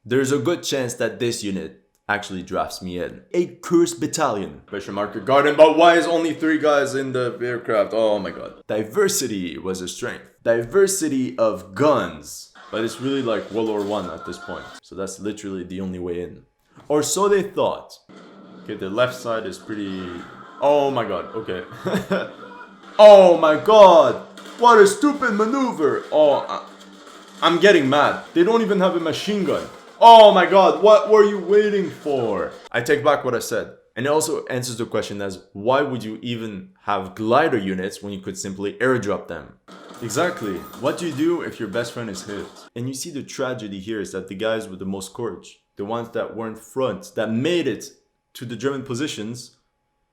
there's a good chance that this unit actually drafts me in. A cursed battalion. Question mark regarding, but why is only 3 guys in the aircraft? Oh my god. Diversity was a strength. Diversity of guns. But it's really like World War I at this point. So that's literally the only way in. Or so they thought. Okay, the left side is pretty... Oh my god, okay. Oh my god! What a stupid maneuver! Oh, I'm getting mad. They don't even have a machine gun. Oh my god, what were you waiting for? I take back what I said. And it also answers the question as, why would you even have glider units when you could simply airdrop them? Exactly. What do you do if your best friend is hit? And you see the tragedy here is that the guys with the most courage, the ones that weren't front, that made it to the German positions,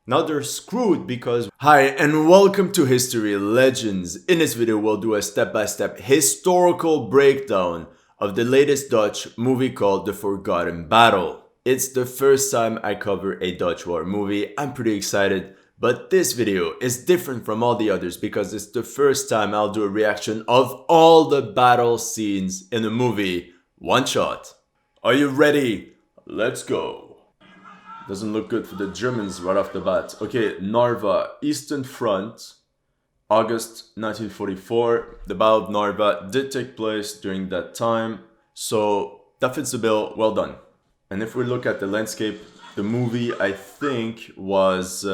now they're screwed because... Hi and welcome to History Legends. In this video we'll do a step-by-step historical breakdown of the latest Dutch movie called The Forgotten Battle. It's the first time I cover a Dutch war movie. I'm pretty excited, but this video is different from all the others because it's the first time I'll do a reaction of all the battle scenes in a movie, one shot. Are you ready? Let's go. Doesn't look good for the Germans right off the bat. Okay, Narva, Eastern Front, August 1944. The Battle of Narva did take place during that time, so that fits the bill. Well done. And if we look at the landscape, the movie I think was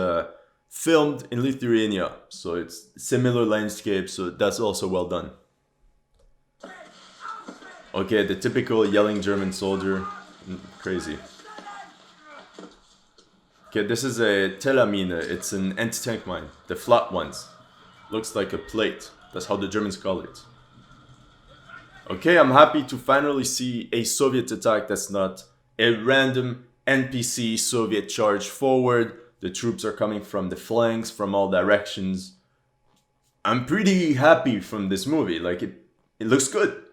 filmed in Lithuania, so it's similar landscape, so that's also well done. Okay, the typical yelling German soldier, crazy. Okay, this is a telamine, it's an anti-tank mine, the flat ones. Looks like a plate, that's how the Germans call it. Okay, I'm happy to finally see a Soviet attack that's not a random NPC Soviet charge forward. The troops are coming from the flanks, from all directions. I'm pretty happy from this movie, like it looks good.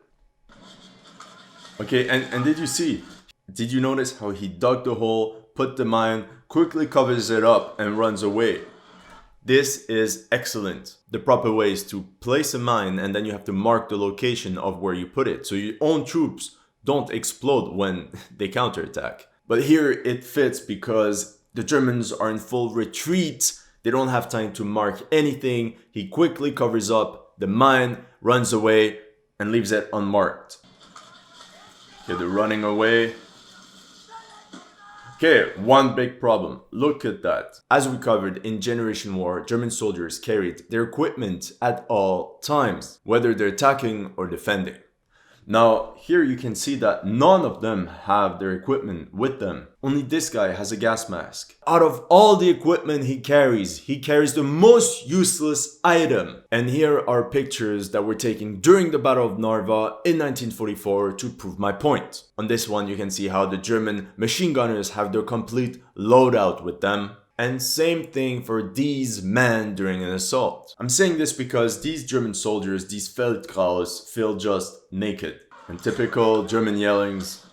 Okay, and did you notice how he dug the hole, put the mine, quickly covers it up and runs away? This is excellent. The proper way is to place a mine and then you have to mark the location of where you put it so your own troops don't explode when they counterattack. But here it fits because the Germans are in full retreat. They don't have time to mark anything. He quickly covers up the mine, runs away and leaves it unmarked. Okay, they're running away. Okay, one big problem. Look at that. As we covered in Generation War, German soldiers carried their equipment at all times, whether they're attacking or defending. Now, here you can see that none of them have their equipment with them. Only this guy has a gas mask. Out of all the equipment he carries the most useless item. And here are pictures that were taken during the Battle of Narva in 1944 to prove my point. On this one, you can see how the German machine gunners have their complete loadout with them. And same thing for these men during an assault. I'm saying this because these German soldiers, these Feldgraus, feel just naked. And typical German yellings.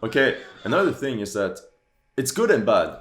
Okay, another thing is that it's good and bad.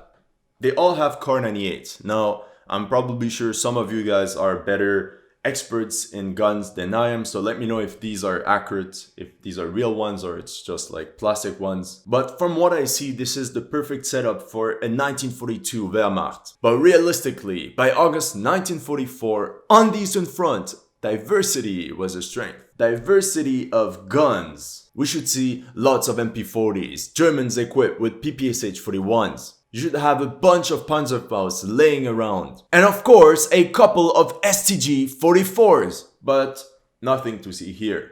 They all have Kar 98. Now, I'm probably sure some of you guys are better experts in guns than I am, so let me know if these are accurate, if these are real ones or it's just like plastic ones. But from what I see, this is the perfect setup for a 1942 Wehrmacht. But realistically, by August 1944, on the Eastern Front, diversity was a strength. Diversity of guns. We should see lots of MP40s, Germans equipped with PPSH-41s. You should have a bunch of Panzerfaust laying around. And of course, a couple of STG-44s. But nothing to see here.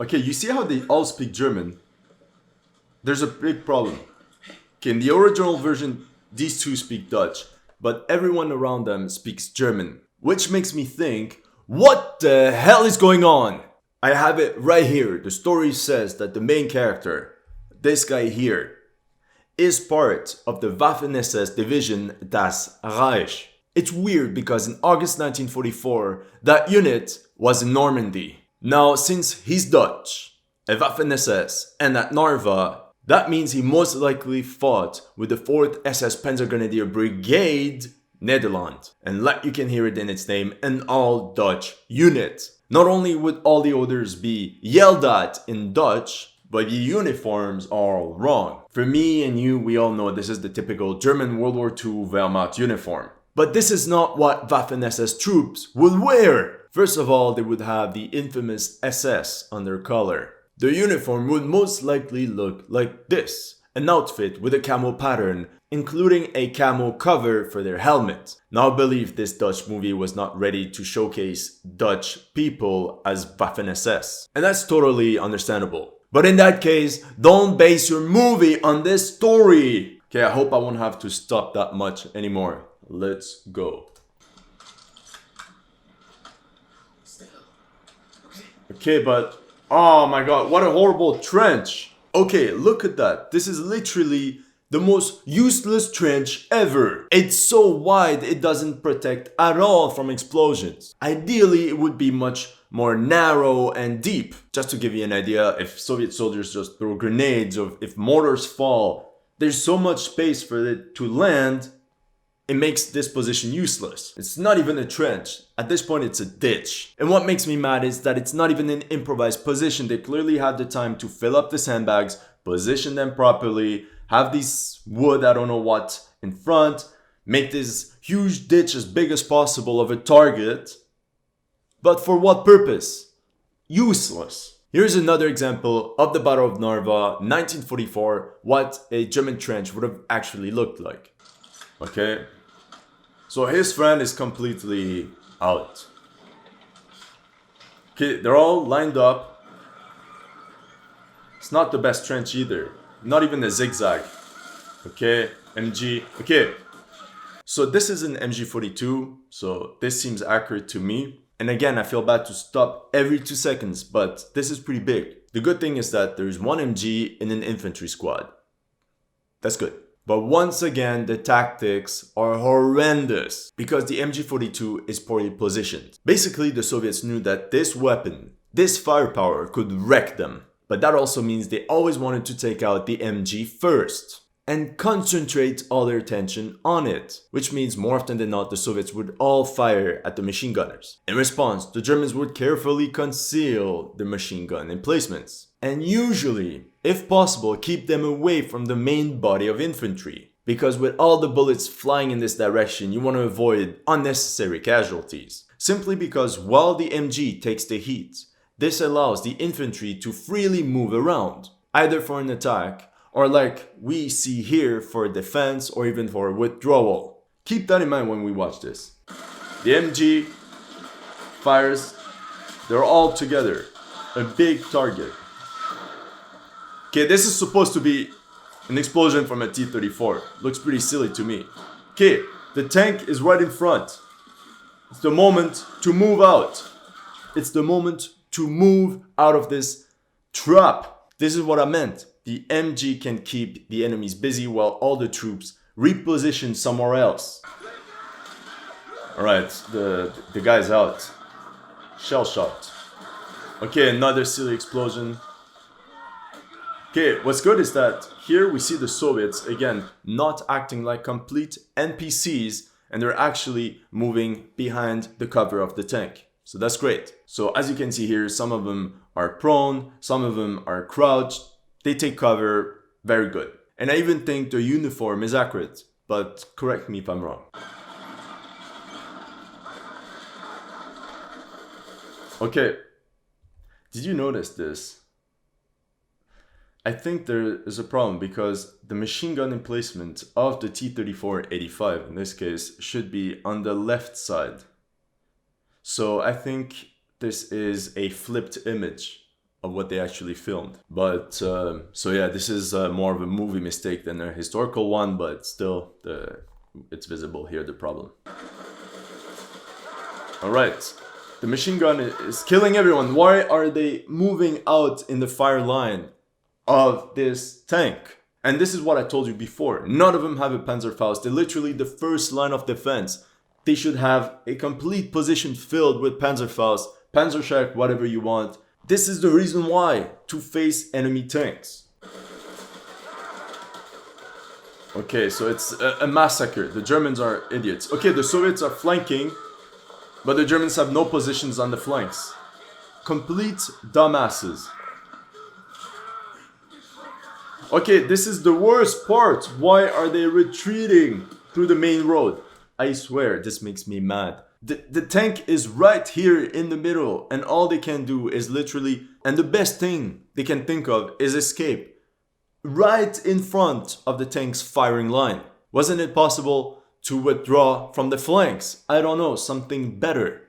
Okay, you see how they all speak German? There's a big problem. Okay, in the original version, these two speak Dutch. But everyone around them speaks German. Which makes me think, what the hell is going on? I have it right here. The story says that the main character, this guy here, is part of the Waffen-SS division Das Reich. It's weird because in August 1944, that unit was in Normandy. Now, since he's Dutch, a Waffen-SS, and at Narva, that means he most likely fought with the 4th SS Panzergrenadier Brigade, Netherlands. And like you can hear it in its name, an all-Dutch unit. Not only would all the orders be yelled at in Dutch, but the uniforms are all wrong. For me and you, we all know this is the typical German World War II Wehrmacht uniform. But this is not what Waffen-SS troops would wear. First of all, they would have the infamous SS on their collar. The uniform would most likely look like this. An outfit with a camo pattern, including a camo cover for their helmet. Now I believe this Dutch movie was not ready to showcase Dutch people as Waffen-SS. And that's totally understandable. But in that case, don't base your movie on this story. Okay, I hope I won't have to stop that much anymore. Let's go. Okay, but oh my god, what a horrible trench. Okay, look at that. This is literally the most useless trench ever. It's so wide it doesn't protect at all from explosions. Ideally, it would be much more narrow and deep. Just to give you an idea, if Soviet soldiers just throw grenades or if mortars fall, there's so much space for it to land, it makes this position useless. It's not even a trench. At this point, it's a ditch. And what makes me mad is that it's not even an improvised position. They clearly had the time to fill up the sandbags, position them properly, have these wood, I don't know what, in front, make this huge ditch as big as possible of a target. But for what purpose? Useless. Here's another example of the Battle of Narva, 1944, what a German trench would have actually looked like. Okay, so his friend is completely out. Okay, they're all lined up. It's not the best trench either. Not even a zigzag. Okay, MG. Okay, so this is an MG42, so this seems accurate to me. And again, I feel bad to stop every 2 seconds, but this is pretty big. The good thing is that there's one MG in an infantry squad. That's good. But once again, the tactics are horrendous because the MG42 is poorly positioned. Basically, the Soviets knew that this weapon, this firepower could wreck them. But that also means they always wanted to take out the MG first and concentrate all their attention on it. Which means more often than not, the Soviets would all fire at the machine gunners. In response, the Germans would carefully conceal the machine gun emplacements. And usually, if possible, keep them away from the main body of infantry. Because with all the bullets flying in this direction, you want to avoid unnecessary casualties. Simply because while the MG takes the heat, this allows the infantry to freely move around, either for an attack, or like we see here for defense or even for withdrawal. Keep that in mind when we watch this. The MG fires, they're all together, a big target. Okay, this is supposed to be an explosion from a T-34. Looks pretty silly to me. Okay, the tank is right in front. It's the moment to move out. It's the moment to move out of this trap. This is what I meant. The MG can keep the enemies busy while all the troops reposition somewhere else. Alright, the guy's out. Shell shot. Okay, another silly explosion. Okay, what's good is that here we see the Soviets, again, not acting like complete NPCs, and they're actually moving behind the cover of the tank. So that's great. So as you can see here, some of them are prone, some of them are crouched. They take cover, very good. And I even think the uniform is accurate, but correct me if I'm wrong. Okay, did you notice this? I think there is a problem because the machine gun emplacement of the T-34-85 in this case should be on the left side. So I think this is a flipped image of what they actually filmed. But so yeah, this is more of a movie mistake than a historical one, but still it's visible here, the problem. All right, the machine gun is killing everyone. Why are they moving out in the fire line of this tank? And this is what I told you before. None of them have a Panzerfaust. They're literally the first line of defense. They should have a complete position filled with Panzerfaust, Panzerschreck, whatever you want. This is the reason why, to face enemy tanks. Okay, so it's a massacre. The Germans are idiots. Okay, the Soviets are flanking, but the Germans have no positions on the flanks. complete dumbasses. Okay, this is the worst part. Why are they retreating through the main road? I swear, this makes me mad. The tank is right here in the middle, and all they can do is literally, and the best thing they can think of is escape. Right in front of the tank's firing line. Wasn't it possible to withdraw from the flanks? I don't know, something better.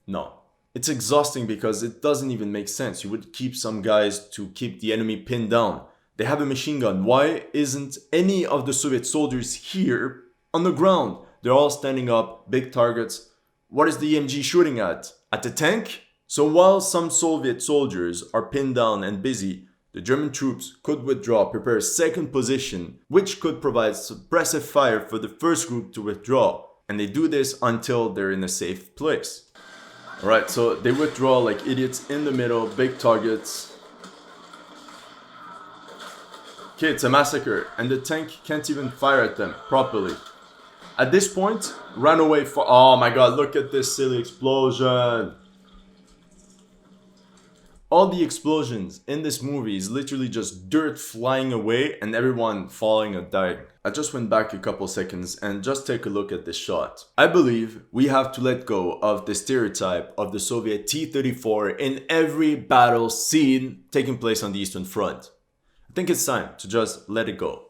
No. It's exhausting because it doesn't even make sense. You would keep some guys to keep the enemy pinned down. They have a machine gun. Why isn't any of the Soviet soldiers here on the ground? They're all standing up, big targets. What is the EMG shooting at? At the tank? So while some Soviet soldiers are pinned down and busy, the German troops could withdraw, prepare a second position, which could provide suppressive fire for the first group to withdraw. And they do this until they're in a safe place. Alright, so they withdraw like idiots in the middle, big targets. Okay, it's a massacre, and the tank can't even fire at them properly. At this point, run away for... Oh my god, look at this silly explosion. All the explosions in this movie is literally just dirt flying away and everyone falling and dying. I just went back a couple seconds and just take a look at this shot. I believe we have to let go of the stereotype of the Soviet T-34 in every battle scene taking place on the Eastern Front. I think it's time to just let it go.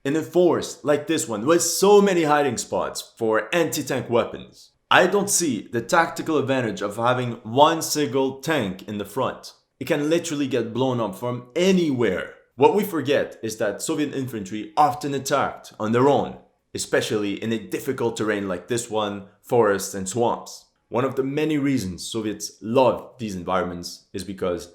In a force like this one with so many hiding spots for anti-tank weapons, I don't see the tactical advantage of having one single tank in the front. It can literally get blown up from anywhere. What we forget is that Soviet infantry often attacked on their own, especially in a difficult terrain like this one, forests and swamps. One of the many reasons Soviets loved these environments is because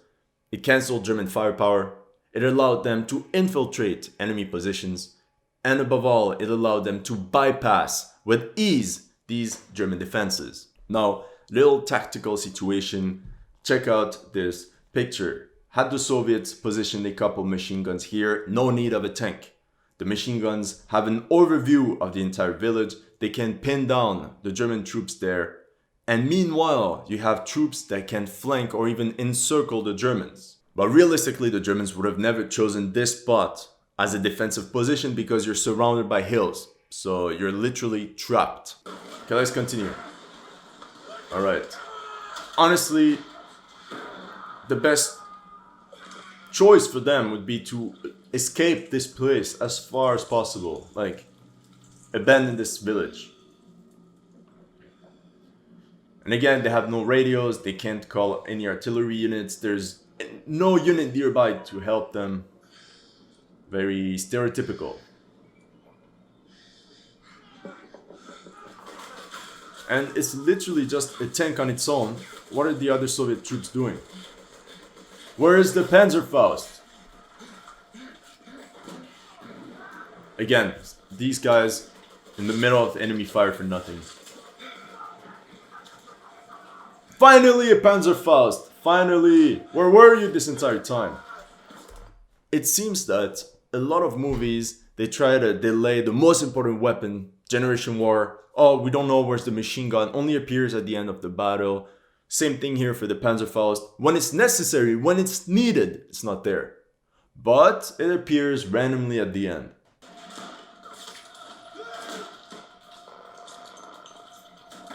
it cancelled German firepower, it allowed them to infiltrate enemy positions, and above all, it allowed them to bypass with ease these German defenses. Now, little tactical situation, check out this picture. Had the Soviets positioned a couple machine guns here, no need of a tank. The machine guns have an overview of the entire village. They can pin down the German troops there. And meanwhile, you have troops that can flank or even encircle the Germans. But realistically, the Germans would have never chosen this spot as a defensive position because you're surrounded by hills. So you're literally trapped. Okay, let's continue. Alright. Honestly, the best choice for them would be to escape this place as far as possible. Like, abandon this village. And again, they have no radios, they can't call any artillery units, there's no unit nearby to help them. Very stereotypical. And it's literally just a tank on its own. What are the other Soviet troops doing? Where is the Panzerfaust? Again, these guys in the middle of enemy fire for nothing. Finally, a Panzerfaust! Finally! Where were you this entire time? It seems that a lot of movies, they try to delay the most important weapon, Generation War. Oh, we don't know where's the machine gun, only appears at the end of the battle. Same thing here for the Panzerfaust. When it's necessary, when it's needed, it's not there. But it appears randomly at the end.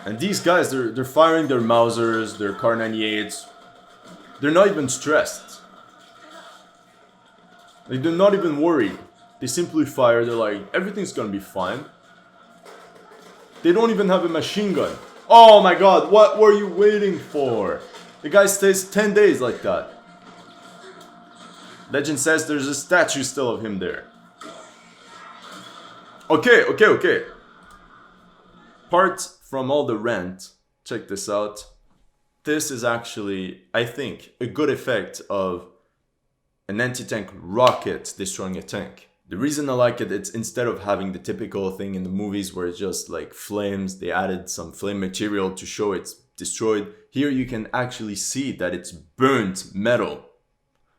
And these guys, they're firing their Mausers, their Kar 98s. They're not even stressed. Like, they're not even worried. They simply fire, they're like, everything's gonna be fine. They don't even have a machine gun. Oh my god, what were you waiting for? The guy stays 10 days like that. Legend says there's a statue still of him there. Okay. Apart from all the rant, check this out. This is actually, I think, a good effect of an anti-tank rocket destroying a tank. The reason I like it, it's instead of having the typical thing in the movies where it's just like flames, they added some flame material to show it's destroyed. Here you can actually see that it's burnt metal.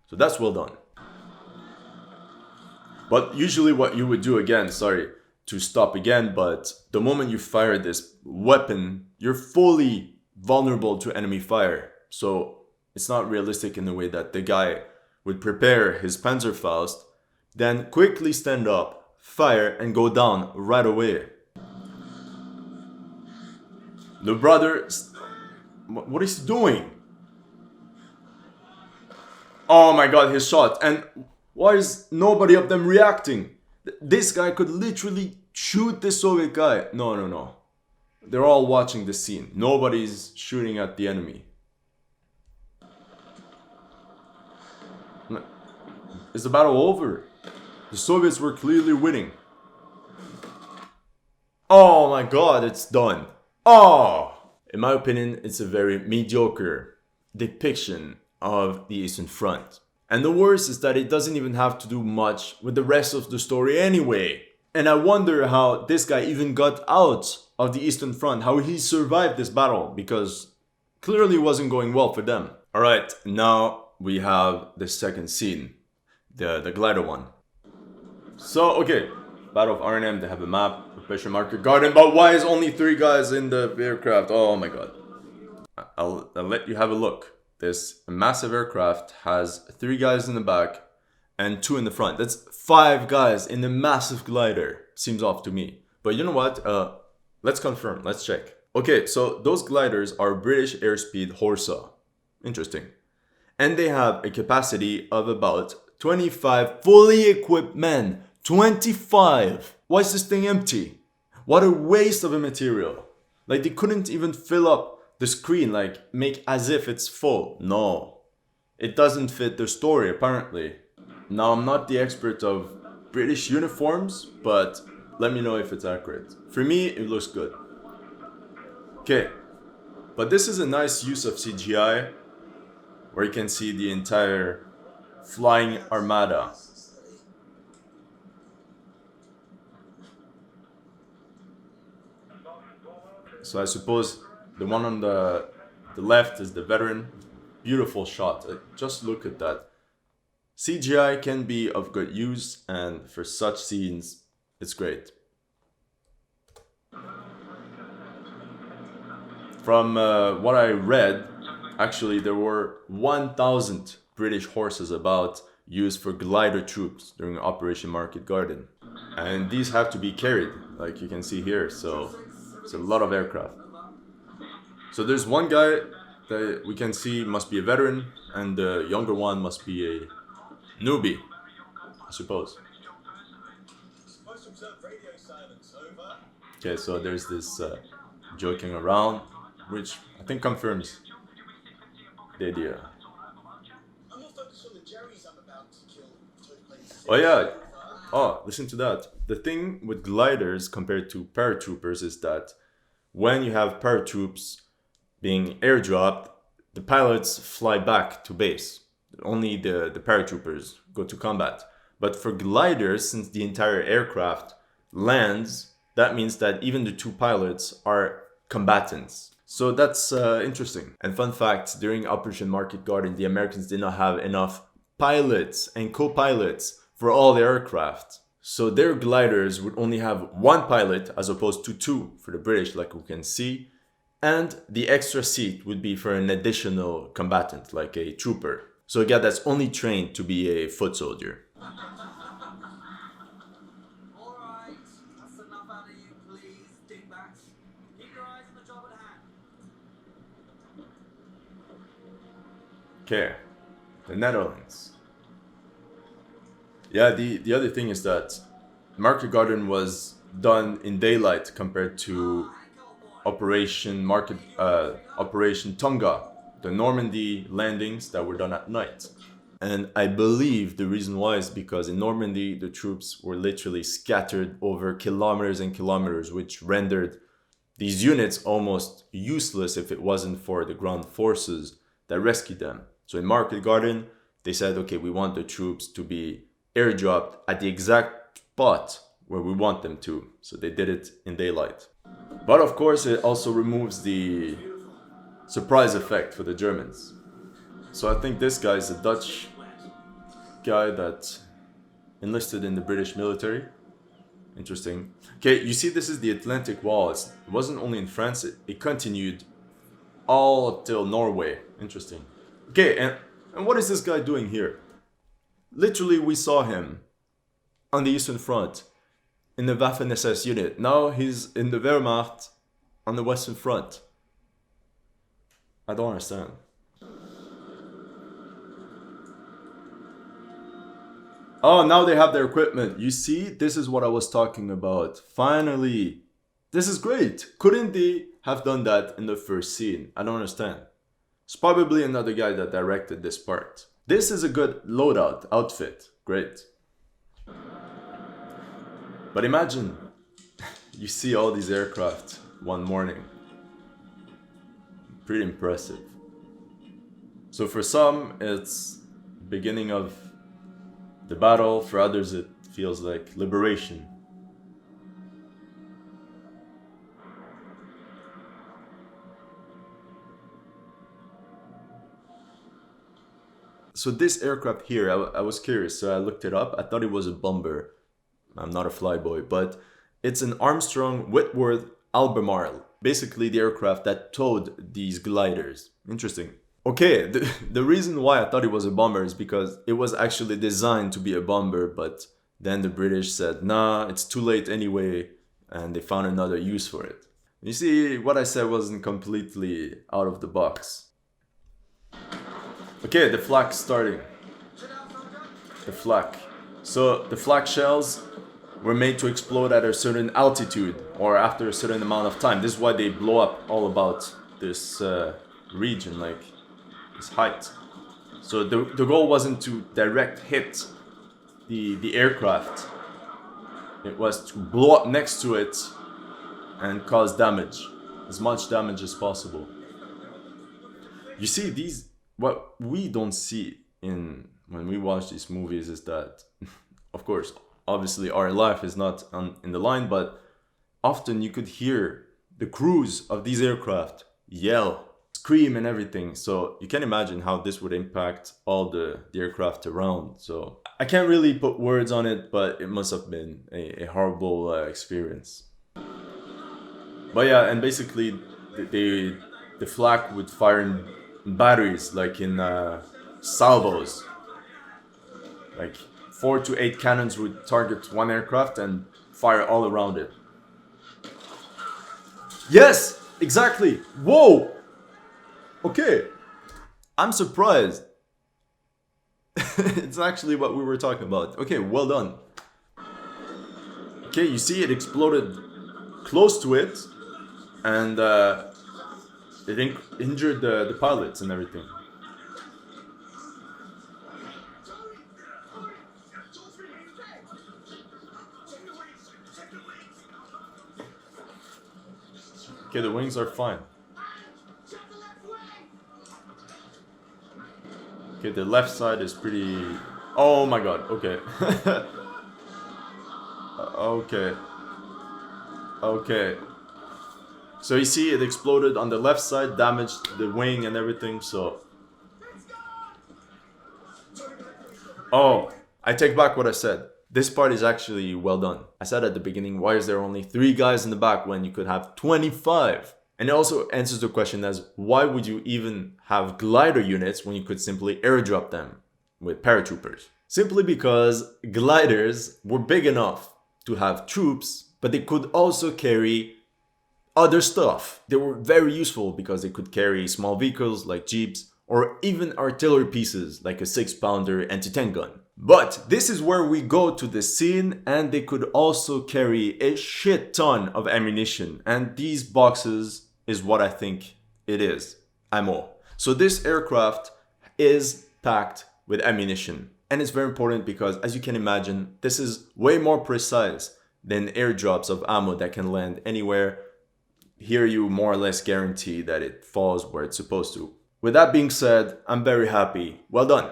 So that's well done. But usually what you would do again, sorry to stop again, but the moment you fire this weapon, you're fully vulnerable to enemy fire. So it's not realistic in the way that the guy would prepare his Panzerfaust, then quickly stand up, fire, and go down right away. The brother... What is he doing? Oh my god, his shot. And why is nobody of them reacting? This guy could literally shoot the Soviet guy. No. They're all watching the scene. Nobody's shooting at the enemy. Is the battle over? The Soviets were clearly winning. Oh my god, it's done. Oh! In my opinion, it's a very mediocre depiction of the Eastern Front. And the worst is that it doesn't even have to do much with the rest of the story anyway. And I wonder how this guy even got out of the Eastern Front, how he survived this battle, because clearly it wasn't going well for them. Alright, now we have the second scene, the glider one. So, okay, Battle of Arnhem, they have a map, a pressure marker garden, but why is only 3 guys in the aircraft? Oh my god. I'll let you have a look. This massive aircraft has 3 guys in the back and 2 in the front. That's 5 guys in the massive glider. Seems off to me. But you know what? Let's confirm. Let's check. Okay, so those gliders are British airspeed Horsa. Interesting. And they have a capacity of about 25 fully equipped men. 25! Why is this thing empty? What a waste of a material. Like, they couldn't even fill up the screen, like make as if it's full. No, it doesn't fit the story apparently. Now, I'm not the expert of British uniforms, but let me know if it's accurate. For me, it looks good. Okay, but this is a nice use of CGI where you can see the entire flying armada. So I suppose the one on the left is the veteran. Beautiful shot. Just look at that. CGI can be of good use, and for such scenes, it's great. From what I read, actually there were 1,000 British horses about used for glider troops during Operation Market Garden. And these have to be carried, like you can see here, so it's a lot of aircraft. So there's one guy that we can see must be a veteran, and the younger one must be a newbie, I suppose. Okay, so there's this joking around, which I think confirms the idea. Oh yeah, oh, listen to that. The thing with gliders compared to paratroopers is that when you have paratroops being airdropped, the pilots fly back to base. Only the paratroopers go to combat. But for gliders, since the entire aircraft lands, that means that even the 2 pilots are combatants. So that's interesting. And fun fact, during Operation Market Garden, the Americans did not have enough pilots and co-pilots for all the aircraft. So their gliders would only have 1 pilot as opposed to 2 for the British, like we can see. And the extra seat would be for an additional combatant, like a trooper. So a guy that's only trained to be a foot soldier. Alright, that's enough out of you, please, dingbats. Keep your eyes on the job at hand. Okay, the Netherlands. Yeah, the other thing is that Market Garden was done in daylight compared to Operation Tonga, the Normandy landings that were done at night. And I believe the reason why is because in Normandy, the troops were literally scattered over kilometers and kilometers, which rendered these units almost useless if it wasn't for the ground forces that rescued them. So in Market Garden, they said, okay, we want the troops to be airdropped at the exact spot where we want them to. So they did it in daylight. But of course, it also removes the surprise effect for the Germans. So I think this guy is a Dutch guy that enlisted in the British military. Interesting. Okay, you see this is the Atlantic Wall. It wasn't only in France, it continued all up till Norway. Interesting. Okay, and what is this guy doing here? Literally, we saw him on the Eastern Front in the Waffen-SS unit. Now he's in the Wehrmacht on the Western Front. I don't understand. Oh, now they have their equipment. You see, this is what I was talking about. Finally. This is great. Couldn't they have done that in the first scene? I don't understand. It's probably another guy that directed this part. This is a good loadout outfit. Great. But imagine you see all these aircraft one morning. Pretty impressive. So for some, it's beginning of the battle. For others, it feels like liberation. So this aircraft here, I was curious, so I looked it up. I thought it was a bomber. I'm not a flyboy, but it's an Armstrong Whitworth Albemarle. Basically the aircraft that towed these gliders. Interesting. Okay, the reason why I thought it was a bomber is because it was actually designed to be a bomber, but then the British said, nah, it's too late anyway, and they found another use for it. You see, what I said wasn't completely out of the box. Okay, the Flak starting. The Flak. So the Flak shells were made to explode at a certain altitude or after a certain amount of time. This is why they blow up all about this region, like this height. So the goal wasn't to direct hit the aircraft. It was to blow up next to it and cause damage, as much damage as possible. You see, these, what we don't see in when we watch these movies is that, of course, obviously our life is not in the line, but often you could hear the crews of these aircraft yell, scream and everything. So you can imagine how this would impact all the aircraft around. So I can't really put words on it, but it must have been a horrible experience. But yeah, and basically the Flak would fire in batteries, like in salvos. Like 4 to 8 cannons would target one aircraft and fire all around it. Yes, exactly. Whoa. Okay. I'm surprised. It's actually what we were talking about. Okay, well done. Okay, you see it exploded close to it, and it injured the pilots and everything. Okay, the wings are fine. Okay, the left side is pretty... Oh my god, okay. Okay. Okay. So you see it exploded on the left side, damaged the wing and everything, so... Oh, I take back what I said. This part is actually well done. I said at the beginning, why is there only 3 guys in the back when you could have 25? And it also answers the question as, why would you even have glider units when you could simply airdrop them with paratroopers? Simply because gliders were big enough to have troops, but they could also carry other stuff. They were very useful because they could carry small vehicles like jeeps, or even artillery pieces like a 6-pounder anti-tank gun. But this is where we go to the scene, and they could also carry a shit ton of ammunition, and these boxes is what I think it is, ammo. So this aircraft is packed with ammunition, and it's very important because, as you can imagine, this is way more precise than airdrops of ammo that can land anywhere. Here you more or less guarantee that it falls where it's supposed to. With that being said, I'm very happy. Well done.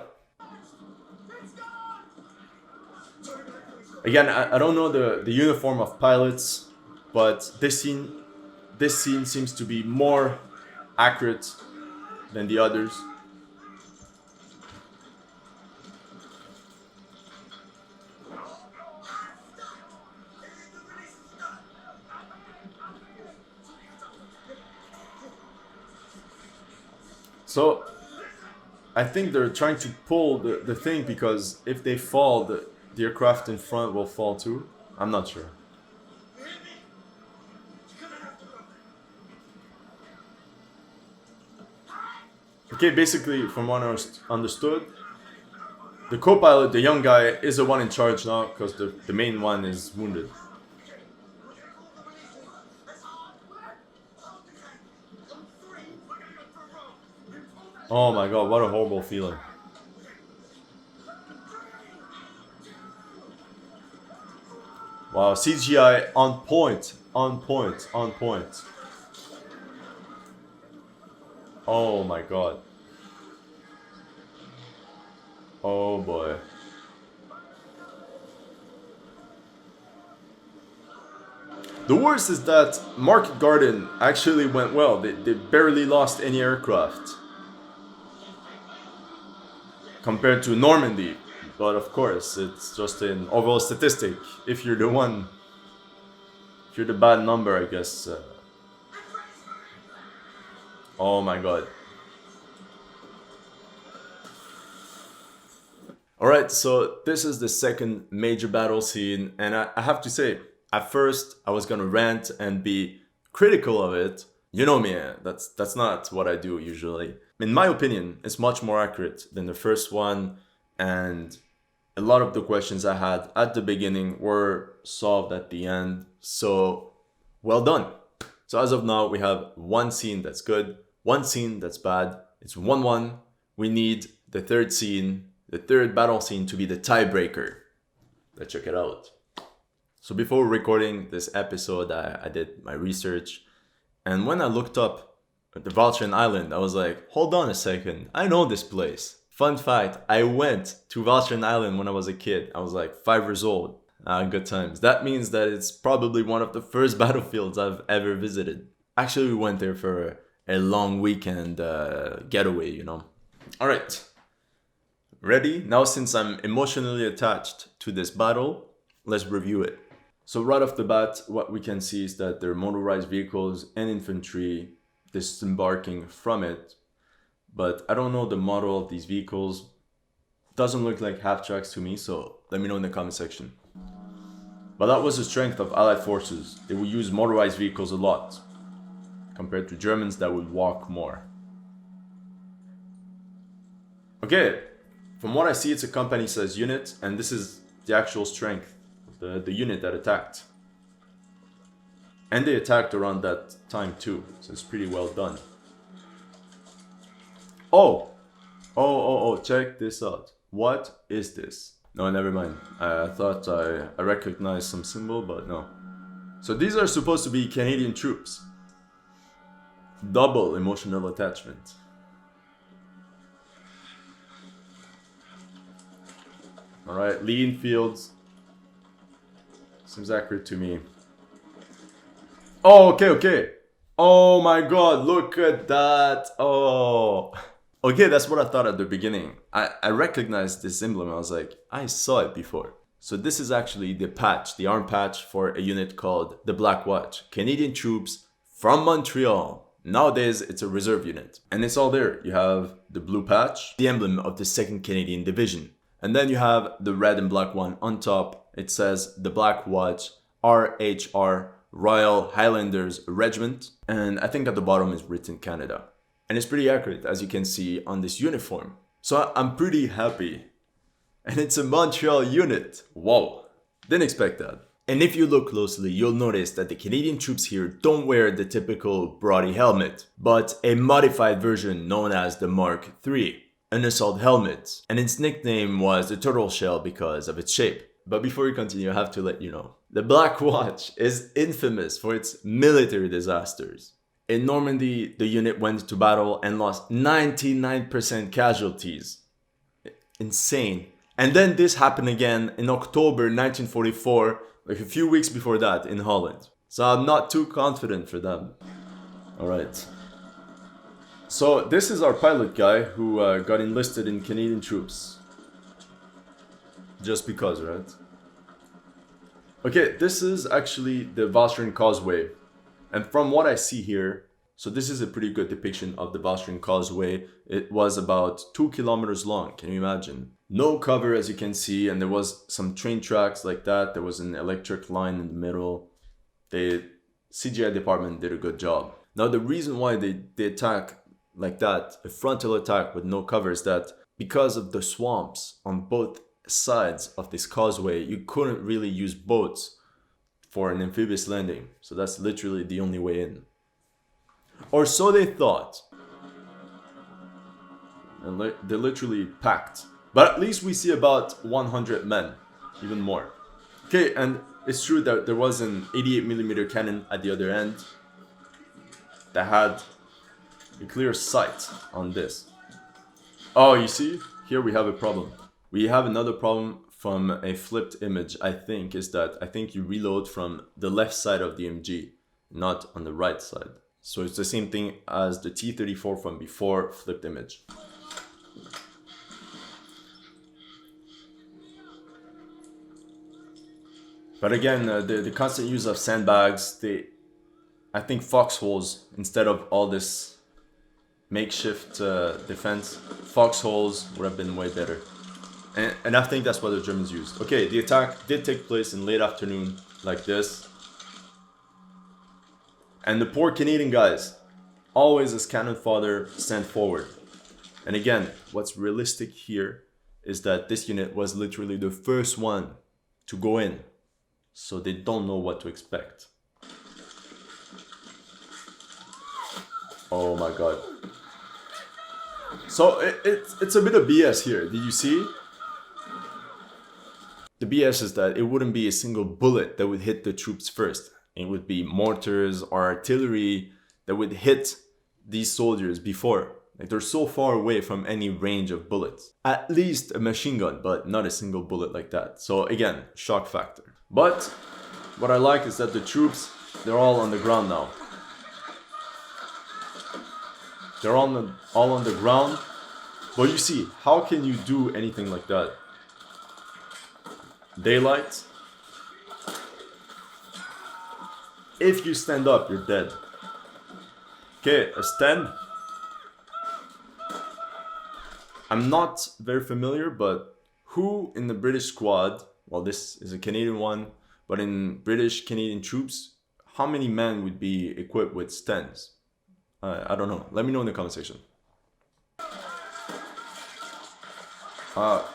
Again, I don't know the uniform of pilots, but this scene seems to be more accurate than the others. So I think they're trying to pull the thing, because if they fall, the aircraft in front will fall too. I'm not sure. Okay, basically, from what I understood, the co-pilot, the young guy, is the one in charge now, because the main one is wounded. Oh my god, what a horrible feeling. Wow, CGI on point, on point, on point. Oh my god. Oh boy. The worst is that Market Garden actually went well. They barely lost any aircraft compared to Normandy. But of course, it's just an overall statistic. If you're the one, if you're the bad number, I guess. Oh my god. Alright, so this is the second major battle scene, and I have to say, at first I was gonna rant and be critical of it. You know me, that's not what I do usually. In my opinion, it's much more accurate than the first one, and a lot of the questions I had at the beginning were solved at the end, so well done. So as of now, we have one scene that's good, one scene that's bad. It's 1-1. We need the third scene, the third battle scene, to be the tiebreaker. Let's check it out. So before recording this episode, I did my research, and when I looked up the Valtrin Island, I was like, hold on a second, I know this place. Fun fact, I went to Valtrin Island when I was a kid. I was like 5 years old. Good times. That means that it's probably one of the first battlefields I've ever visited. Actually, we went there for a long weekend getaway, you know. Alright. Ready? Now, since I'm emotionally attached to this battle, let's review it. So right off the bat, what we can see is that there are motorized vehicles and infantry disembarking from it. But I don't know the model of these vehicles. Doesn't look like half-tracks to me, so let me know in the comment section. But that was the strength of Allied forces. They would use motorized vehicles a lot, compared to Germans that would walk more. Okay, from what I see, it's a company-sized unit, and this is the actual strength of the unit that attacked. And they attacked around that time too, so it's pretty well done. Oh, check this out. What is this? No, never mind. I thought I recognized some symbol, but no. So these are supposed to be Canadian troops. Double emotional attachment. Alright, lean fields. Seems accurate to me. Oh, okay. Oh my god, look at that. Oh. Okay, that's what I thought at the beginning. I recognized this emblem. I was like, I saw it before. So this is actually the patch, the arm patch for a unit called the Black Watch. Canadian troops from Montreal. Nowadays, it's a reserve unit. And it's all there. You have the blue patch, the emblem of the 2nd Canadian Division. And then you have the red and black one on top. It says the Black Watch, RHR, Royal Highlanders Regiment. And I think at the bottom is written Canada. And it's pretty accurate, as you can see on this uniform. So I'm pretty happy. And it's a Montreal unit. Whoa, didn't expect that. And if you look closely, you'll notice that the Canadian troops here don't wear the typical broady helmet, but a modified version known as the Mark III, an assault helmet. And its nickname was the turtle shell because of its shape. But before we continue, I have to let you know, the Black Watch is infamous for its military disasters. In Normandy, the unit went to battle and lost 99% casualties. Insane. And then this happened again in October 1944, like a few weeks before that in Holland. So I'm not too confident for them. Alright. So this is our pilot guy who got enlisted in Canadian troops. Just because, right? Okay, this is actually the Valtrin Causeway. And from what I see here, So this is a pretty good depiction of the Austrian causeway. It was about 2 kilometers long. Can you imagine? No cover, as you can see, and there was some train tracks like that. There was an electric line in the middle. The CGI department did a good job. Now the reason why they attack like that, a frontal attack with no cover, is that because of the swamps on both sides of this causeway, you couldn't really use boats for an amphibious landing. So that's literally the only way in. Or so they thought. And they're literally packed. But at least we see about 100 men, even more. Okay, and it's true that there was an 88mm cannon at the other end that had a clear sight on this. Oh, you see? Here we have a problem. We have another problem from a flipped image, I think, is that I think you reload from the left side of the MG, not on the right side. So it's the same thing as the T-34 from before, flipped image. But again, the constant use of sandbags, I think foxholes, instead of all this makeshift defense, foxholes would have been way better. And I think that's what the Germans used. Okay, the attack did take place in late afternoon, like this. And the poor Canadian guys, always as cannon fodder, stand forward. And again, what's realistic here is that this unit was literally the first one to go in. So they don't know what to expect. Oh my god. So it's a bit of BS here. Did you see? The BS is that it wouldn't be a single bullet that would hit the troops first. It would be mortars or artillery that would hit these soldiers before. Like, they're so far away from any range of bullets. At least a machine gun, but not a single bullet like that. So again, shock factor. But what I like is that the troops, they're all on the ground now. They're all on the ground. But you see, how can you do anything like that? Daylight. If you stand up, you're dead. Okay, a stand. I'm not very familiar, but who in the British squad, well, this is a Canadian one, but in British Canadian troops, how many men would be equipped with stands? I don't know. Let me know in the comment section.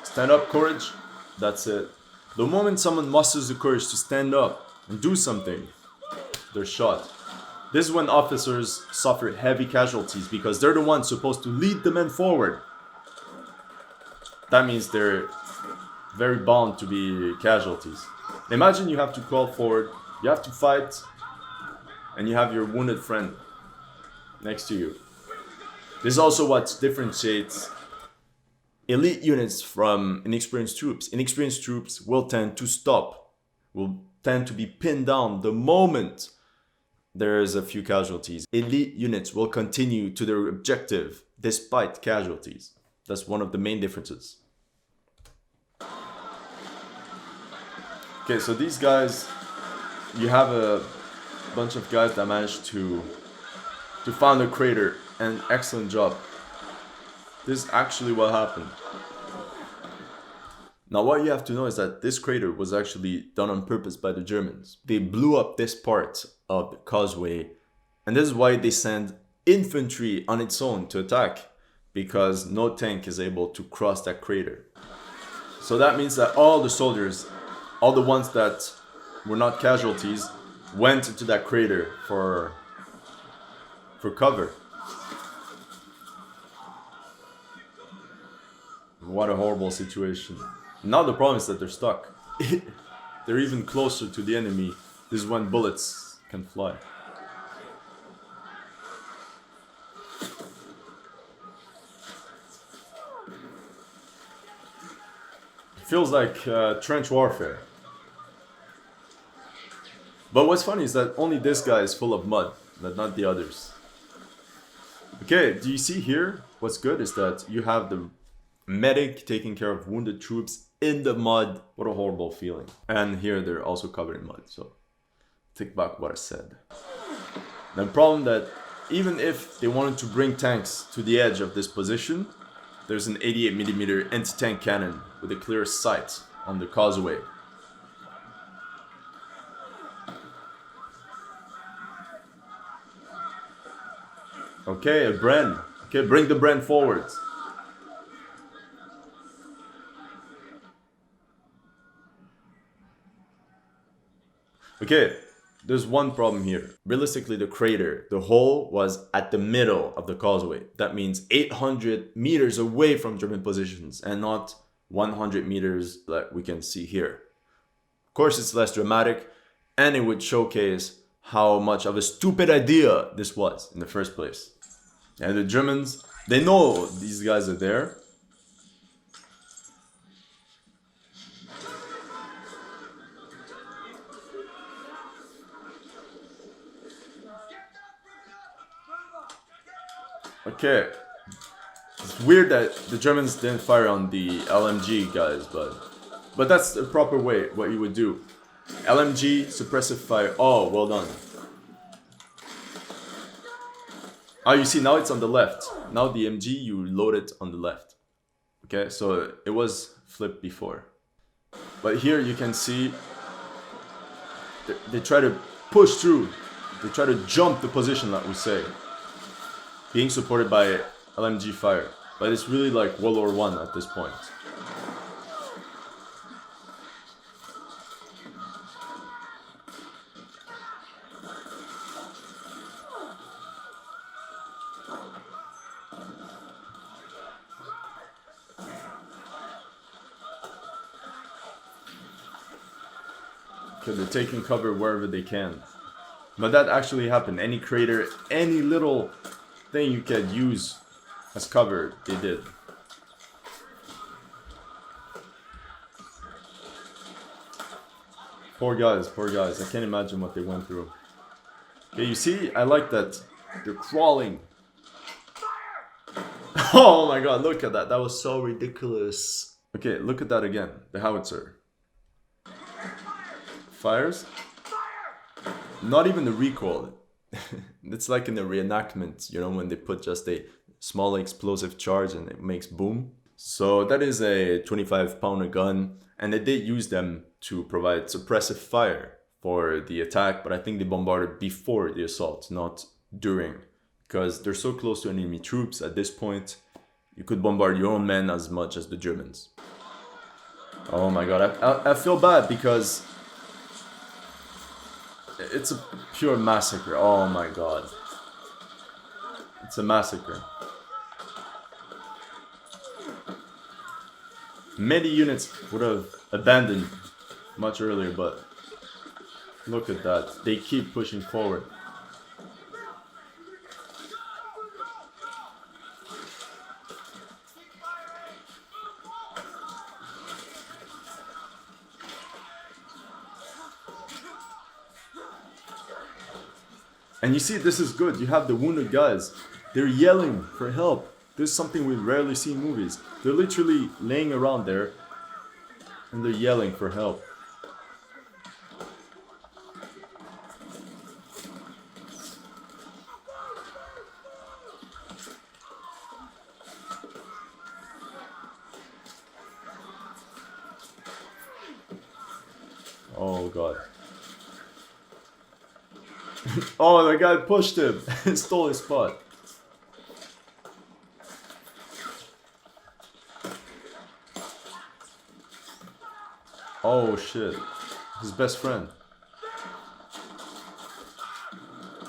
Stand up, courage. That's it. The moment someone musters the courage to stand up and do something, they're shot. This is when officers suffer heavy casualties because they're the ones supposed to lead the men forward. That means they're very bound to be casualties. Imagine you have to crawl forward, you have to fight, and you have your wounded friend next to you. This is also what differentiates elite units from inexperienced troops. Inexperienced troops will tend to stop, will tend to be pinned down the moment there is a few casualties. Elite units will continue to their objective despite casualties. That's one of the main differences. Okay, so these guys, you have a bunch of guys that managed to find a crater, and excellent job. This is actually what happened. Now what you have to know is that this crater was actually done on purpose by the Germans. They blew up this part of the causeway, and this is why they send infantry on its own to attack, because no tank is able to cross that crater. So that means that all the soldiers, all the ones that were not casualties, went into that crater for cover. What a horrible situation. Now the problem is that they're stuck. They're even closer to the enemy. This is when bullets can fly. It feels like trench warfare. But what's funny is that only this guy is full of mud, but not the others. Okay, do you see here? What's good is that you have the medic taking care of wounded troops in the mud. What a horrible feeling. And here they're also covered in mud, so take back what I said. The problem that even if they wanted to bring tanks to the edge of this position, there's an 88mm anti-tank cannon with a clear sight on the causeway. Okay, a Bren. Okay, bring the Bren forwards. Okay, there's one problem here. Realistically, the crater, the hole was at the middle of the causeway. That means 800 meters away from German positions and not 100 meters like we can see here. Of course, it's less dramatic and it would showcase how much of a stupid idea this was in the first place. And the Germans, they know these guys are there. Okay, it's weird that the Germans didn't fire on the LMG guys, but that's the proper way, what you would do. LMG, suppressive fire. Oh, well done. Oh, you see, now it's on the left. Now the MG, you load it on the left. Okay, so it was flipped before. But here you can see they try to push through. They try to jump the position, like we say. Being supported by LMG fire. But it's really like World War I at this point. Okay, they're taking cover wherever they can. But that actually happened. Any crater, any little thing you could use as cover, they did. Poor guys, poor guys. I can't imagine what they went through. Okay, you see, I like that. They're crawling. Oh my god, look at that. That was so ridiculous. Okay, look at that again. The howitzer. Fires. Not even the recoil. It's like in the reenactment, you know, when they put just a small explosive charge and it makes boom. So that is a 25-pounder gun, and they did use them to provide suppressive fire for the attack, but I think they bombarded before the assault, not during, because they're so close to enemy troops at this point. You could bombard your own men as much as the Germans. Oh my god, I feel bad because it's a pure massacre. Oh my god. It's a massacre. Many units would have abandoned much earlier, but look at that. They keep pushing forward. And you see, this is good. You have the wounded guys. They're yelling for help. This is something we rarely see in movies. They're literally laying around there and they're yelling for help. Oh god. Oh, the guy pushed him and stole his spot. Oh shit. His best friend.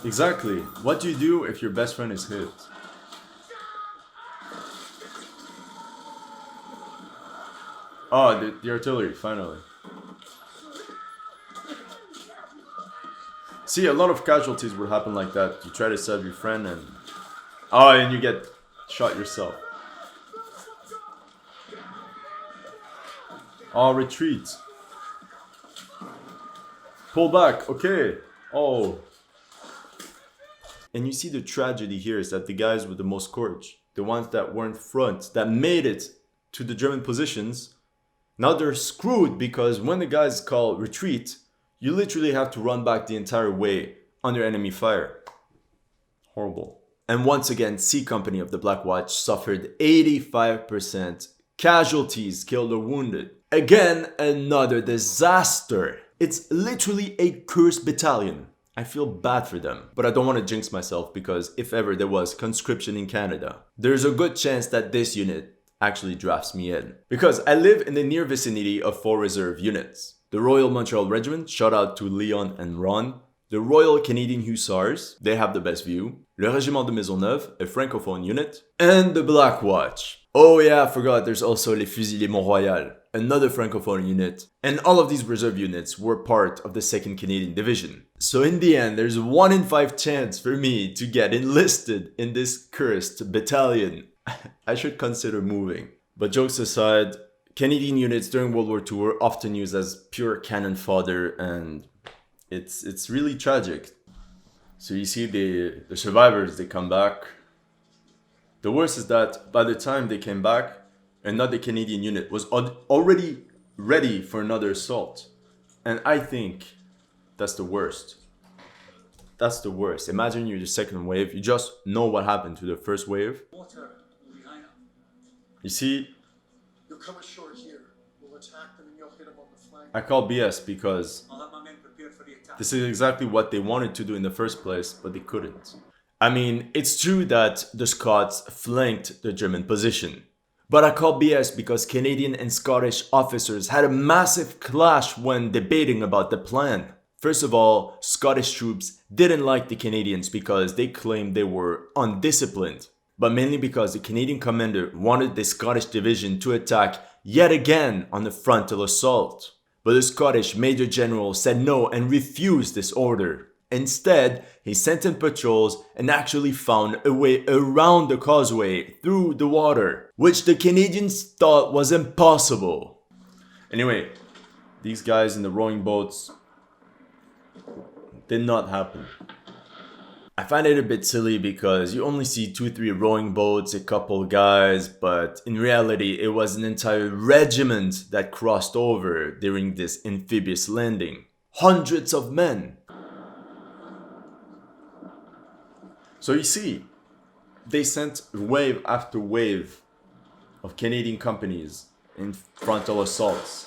Exactly. What do you do if your best friend is hit? Oh, the artillery, finally. See, a lot of casualties would happen like that. You try to save your friend and... Oh, and you get shot yourself. Oh, retreat. Pull back, okay. Oh. And you see the tragedy here is that the guys with the most courage, the ones that weren't front, that made it to the German positions, now they're screwed because when the guys call retreat, you literally have to run back the entire way under enemy fire. Horrible. And once again, C Company of the Black Watch suffered 85% casualties, killed or wounded. Again, another disaster. It's literally a cursed battalion. I feel bad for them, but I don't want to jinx myself because if ever there was conscription in Canada, there's a good chance that this unit actually drafts me in. Because I live in the near vicinity of 4 reserve units. The Royal Montreal Regiment, shout out to Leon and Ron. The Royal Canadian Hussars, they have the best view. Le Régiment de Maisonneuve, a francophone unit. And the Black Watch. Oh yeah, I forgot, there's also Les Fusiliers Mont-Royal, another francophone unit. And all of these reserve units were part of the 2nd Canadian Division. So in the end, there's 1 in 5 chance for me to get enlisted in this cursed battalion. I should consider moving. But jokes aside, Canadian units during World War II were often used as pure cannon fodder, and it's really tragic. So you see the survivors, they come back. The worst is that by the time they came back, another Canadian unit was already ready for another assault. And I think that's the worst. That's the worst. Imagine you're the second wave, you just know what happened to the first wave. You see, you'll come ashore here. We'll attack them and you'll hit them on the flank. I call BS because this is exactly what they wanted to do in the first place, but they couldn't. I mean, it's true that the Scots flanked the German position. But I call BS because Canadian and Scottish officers had a massive clash when debating about the plan. First of all, Scottish troops didn't like the Canadians because they claimed they were undisciplined. But mainly because the Canadian commander wanted the Scottish division to attack yet again on the frontal assault. But the Scottish Major General said no and refused this order. Instead, he sent in patrols and actually found a way around the causeway through the water, which the Canadians thought was impossible. Anyway, these guys in the rowing boats did not happen. I find it a bit silly because you only see 2-3 rowing boats, a couple guys, but in reality it was an entire regiment that crossed over during this amphibious landing. Hundreds of men. So you see, they sent wave after wave of Canadian companies in frontal assaults.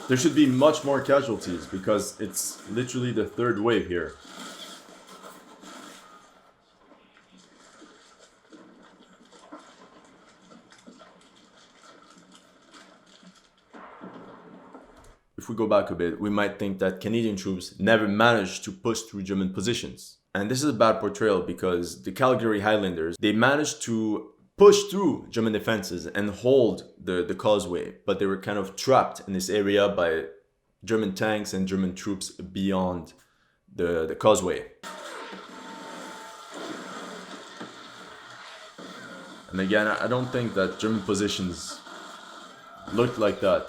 There should be much more casualties because it's literally the third wave here. If we go back a bit, we might think that Canadian troops never managed to push through German positions. And this is a bad portrayal because the Calgary Highlanders, they managed to push through German defenses and hold the causeway, but they were kind of trapped in this area by German tanks and German troops beyond the causeway. And again, I don't think that German positions looked like that.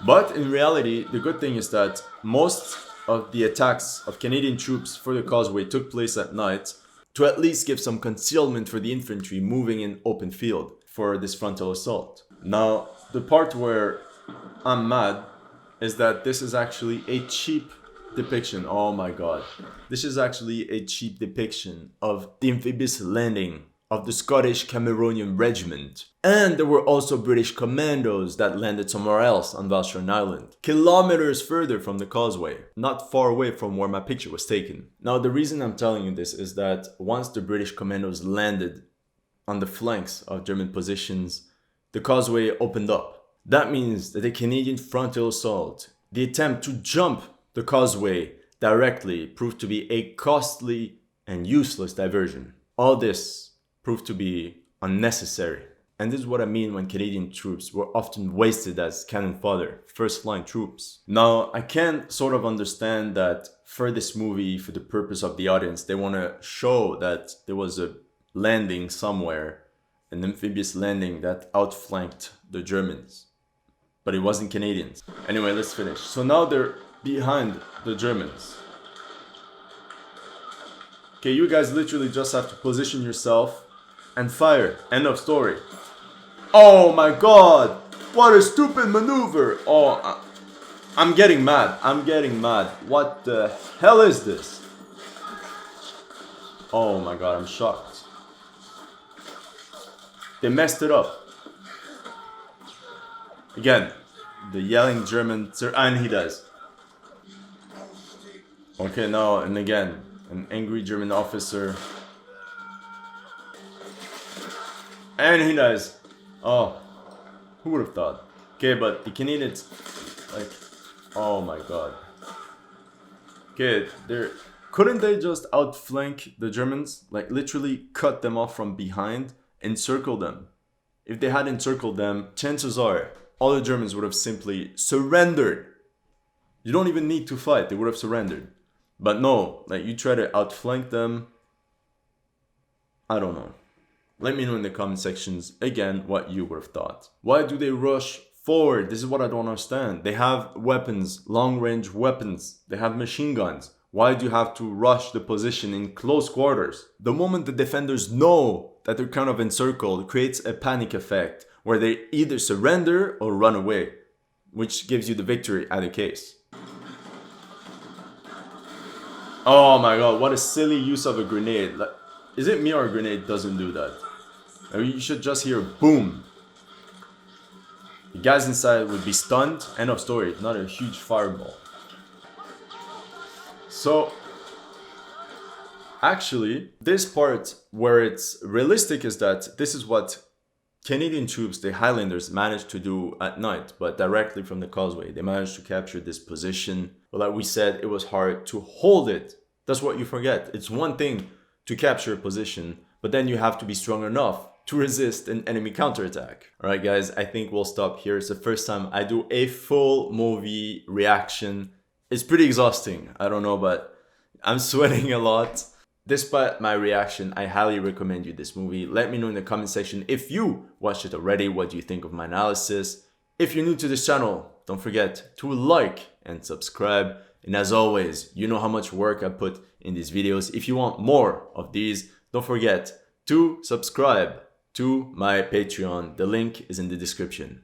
But in reality, the good thing is that most of the attacks of Canadian troops for the causeway took place at night, to at least give some concealment for the infantry moving in open field for this frontal assault. Now, the part where I'm mad is that this is actually a cheap depiction. Oh my god. This is actually a cheap depiction of the amphibious landing of the Scottish Cameronian Regiment. And there were also British commandos that landed somewhere else on Valstran Island, kilometers further from the causeway, not far away from where my picture was taken. Now the reason I'm telling you this is that once the British commandos landed on the flanks of German positions, the causeway opened up. That means that the Canadian frontal assault, the attempt to jump the causeway directly, proved to be a costly and useless diversion. All this proved to be unnecessary. And this is what I mean when Canadian troops were often wasted as cannon fodder, first line troops. Now, I can sort of understand that for this movie, for the purpose of the audience, they want to show that there was a landing somewhere, an amphibious landing that outflanked the Germans. But it wasn't Canadians. Anyway, let's finish. So now they're behind the Germans. Okay, you guys literally just have to position yourself and fire. End of story. Oh my god! What a stupid maneuver! I'm getting mad. I'm getting mad. What the hell is this? Oh my god, I'm shocked. They messed it up. Again, the yelling German, and he does. Okay, now, and again, an angry German officer. And he dies. Oh, who would have thought? Okay, but the Canadians, like, oh my god. Okay, couldn't they just outflank the Germans? Like, literally cut them off from behind, encircle them. If they had encircled them, chances are all the Germans would have simply surrendered. You don't even need to fight, they would have surrendered. But no, like, you try to outflank them. I don't know. Let me know in the comment sections, again, what you would have thought. Why do they rush forward? This is what I don't understand. They have weapons, long-range weapons. They have machine guns. Why do you have to rush the position in close quarters? The moment the defenders know that they're kind of encircled, it creates a panic effect where they either surrender or run away, which gives you the victory either case. Oh my god, what a silly use of a grenade. Like, is it me or a grenade doesn't do that? You should just hear boom. The guys inside would be stunned. End of story. Not a huge fireball. So, actually, this part where it's realistic is that this is what Canadian troops, the Highlanders, managed to do at night, but directly from the causeway. They managed to capture this position. But like we said, it was hard to hold it. That's what you forget. It's one thing to capture a position, but then you have to be strong enough to resist an enemy counterattack. Alright guys, I think we'll stop here. It's the first time I do a full movie reaction. It's pretty exhausting, I don't know, but I'm sweating a lot. Despite my reaction, I highly recommend you this movie. Let me know in the comment section if you watched it already, what do you think of my analysis. If you're new to this channel, don't forget to like and subscribe. And as always, you know how much work I put in these videos. If you want more of these, don't forget to subscribe to my Patreon. The link is in the description.